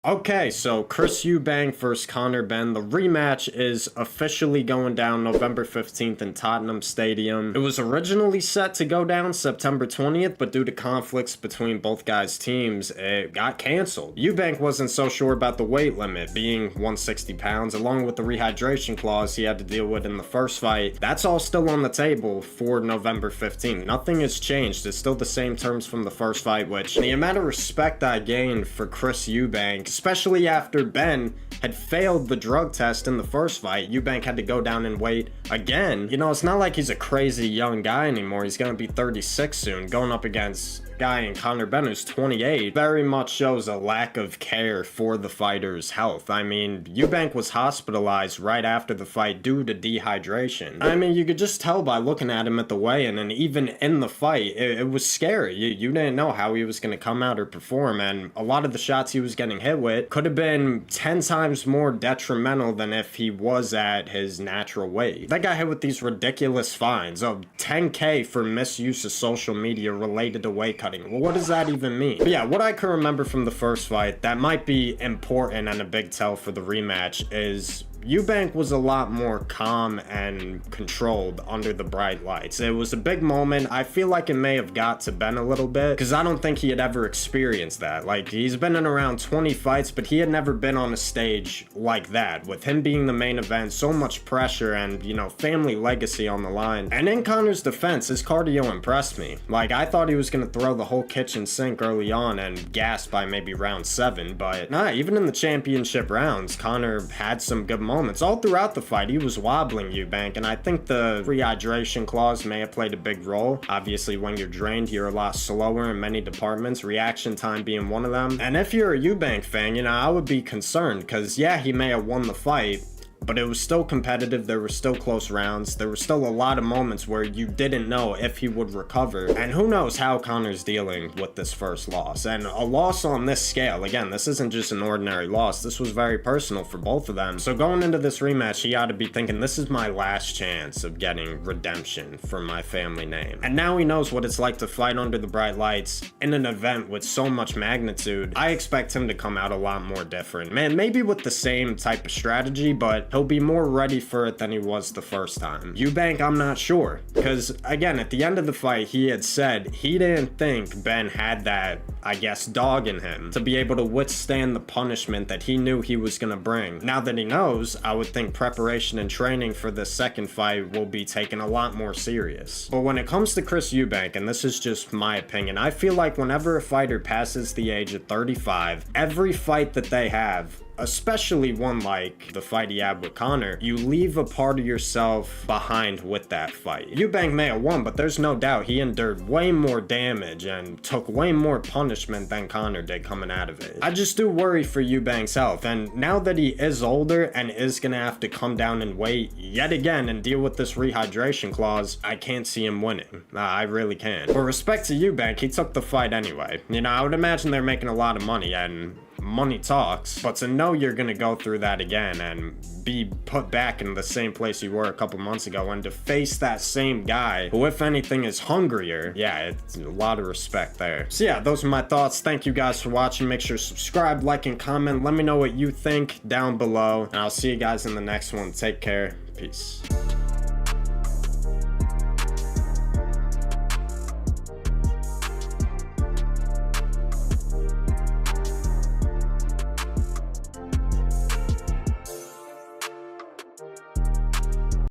Okay, so Chris Eubank versus Conor Benn. The rematch is officially going down November 15th in Tottenham Stadium. It was originally set to go down September 20th, but due to conflicts between both guys' teams, it got canceled. Eubank wasn't so sure about the weight limit, being 160 pounds, along with the rehydration clause he had to deal with in the first fight. That's all still on the table for November 15th. Nothing has changed. It's still the same terms from the first fight, which the amount of respect I gained for Chris Eubank, especially after Benn had failed the drug test in the first fight. Eubank had to go down in weight again. You know, it's not like he's a crazy young guy anymore. He's gonna be 36 soon, going up against a guy in Conor Benn who's 28. Very much shows a lack of care for the fighter's health. I mean, Eubank was hospitalized right after the fight due to dehydration. I mean, you could just tell by looking at him at the weigh-in, and even in the fight, it was scary. You didn't know how he was gonna come out or perform, and a lot of the shots he was getting hit with could have been 10 times more detrimental than if he was at his natural weight. That got hit with these ridiculous fines of 10K for misuse of social media related to weight cutting. Well, what does that even mean? But yeah, what I can remember from the first fight that might be important and a big tell for the rematch is Eubank was a lot more calm and controlled under the bright lights. It was a big moment. I feel like it may have got to Ben a little bit because I don't think he had ever experienced that. Like, he's been in around 20 fights, but he had never been on a stage like that. With him being the main event, so much pressure and, you know, family legacy on the line. And in Conor's defense, his cardio impressed me. Like, I thought he was going to throw the whole kitchen sink early on and gas by maybe round 7, but nah, even in the championship rounds, Conor had some good moments. All throughout the fight, he was wobbling Eubank, and I think the rehydration clause may have played a big role. Obviously, when you're drained, you're a lot slower in many departments, reaction time being one of them. And if you're a Eubank fan, you know, I would be concerned, because yeah, he may have won the fight, but it was still competitive. There were still close rounds. There were still a lot of moments where you didn't know if he would recover. And who knows how Conor's dealing with this first loss. And a loss on this scale, again, this isn't just an ordinary loss. This was very personal for both of them. So going into this rematch, he ought to be thinking, this is my last chance of getting redemption for my family name. And now he knows what it's like to fight under the bright lights in an event with so much magnitude. I expect him to come out a lot more different. Man, maybe with the same type of strategy, but he'll be more ready for it than he was the first time. Eubank, I'm not sure. Because, again, at the end of the fight, he had said he didn't think Ben had that, I guess, dog in him to be able to withstand the punishment that he knew he was going to bring. Now that he knows, I would think preparation and training for the second fight will be taken a lot more serious. But when it comes to Chris Eubank, and this is just my opinion, I feel like whenever a fighter passes the age of 35, every fight that they have, especially one like the fight he had with Conor, you leave a part of yourself behind with that fight. Eubank may have won, but there's no doubt he endured way more damage and took way more punishment than Conor did coming out of it. I just do worry for Eubank's health, and now that he is older and is gonna have to come down in weight yet again and deal with this rehydration clause, I can't see him winning. I really can't. With respect to Eubank, he took the fight anyway. You know, I would imagine they're making a lot of money, and money talks, but to know you're gonna go through that again and be put back in the same place you were a couple months ago and to face that same guy who, if anything, is hungrier, yeah, it's a lot of respect there. So yeah, those are my thoughts. Thank you guys for watching. Make sure to subscribe, like, and comment. Let me know what you think down below, and I'll see you guys in the next one. Take care. Peace.